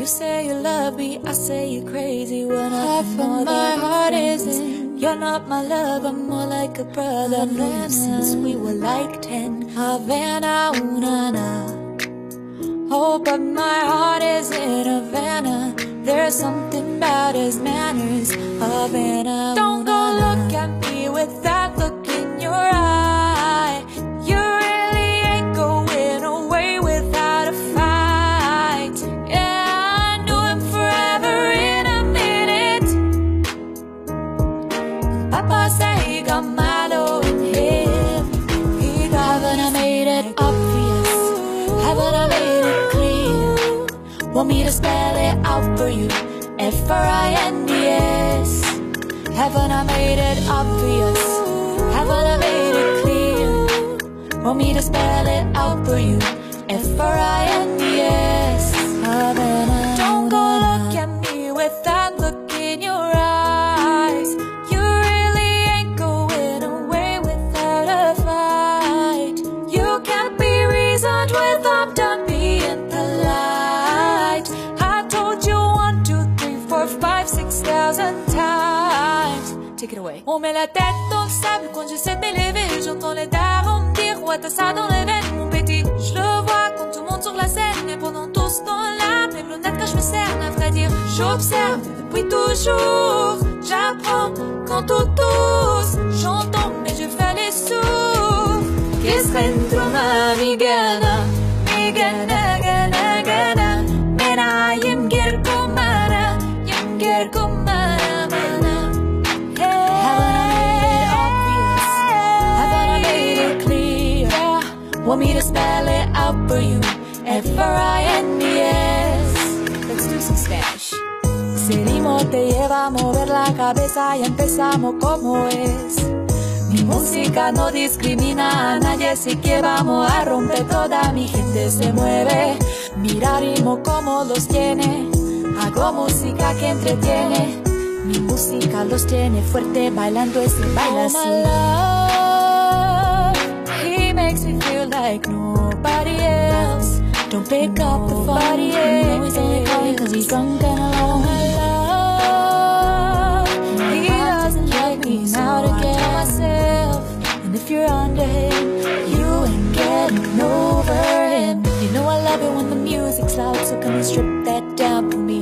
You say you love me, I say you're crazy. When half of my heart isn't. You're not my love, I'm more like a brother. I've known you since we were like 10. Havana, una, na. Oh, but my heart is in Havana. There's something about his manners. Havana, don't go look at me with that look in your eye. You really ain't going away without a fight. Yeah, I knew him forever in a minute. Papa said he got Milo in him. Haven't I made it obvious? Haven't I made it clear? Want me to spell it out for you? F-R-I-N-D-S. Haven't I made it obvious? Haven't I made it clear? Want me to spell it out for you? F-R-I-N-D-S. Haven't I? Don't go look at me with that look in your eyes. You really ain't going away without a fight. You can't be reasoned with, I'm done being polite. I told you 1, 2, 3, 4, 5, 6,000 times. Take it away. On met la tête dans le sable quand j'essaie de m'élever. J'entends les darons me dire ouais t'as ça dans les veines mon petit. Je le vois quand tout monte sur la scène. Et pendant tout ce temps-là mes blondettes quand je me cerne. À vrai dire j'observe depuis toujours. J'apprends quand tout tousse. J'entends mais je fais les sourds. Qu'est-ce que dentro ma migana, migana, gana, gana. Mena yemger kumara, yemger kumara, mana. Haven't I made it obvious? Haven't I made it clear? Want me to spell it out for you? F-R-I-N-D-S. Let's do some Spanish. Ese ritmo te lleva a mover la cabeza y empezamos como es. Mi música no discrimina a nadie, así que vamos a romper toda mi gente se mueve. Mira ritmo como los tiene, hago música que entretiene. Mi música los tiene fuerte bailando ese baile así. Oh, my love, he makes me feel like nobody else. Don't pick up the phone, you know he's only calling cause he's drunk and alone. Oh, my love, he doesn't like me now to get myself. And if you're under him, you ain't getting over him. You know I love it when the music's loud, so come and strip that down for me,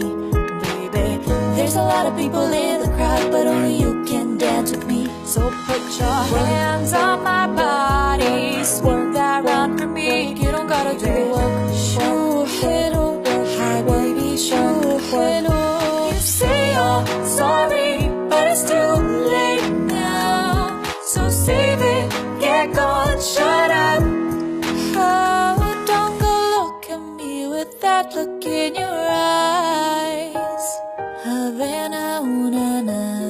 baby. There's a lot of people in the crowd, but only you can dance with me. So put your hands on my body, swerve that round for me. You don't gotta do the work. Show it'll work, hi baby, show it'll. You say you're sorry, but it's too late now. So save it, get going, shut up. Oh, don't go look at me with that look in your eyes. Havana, una, na.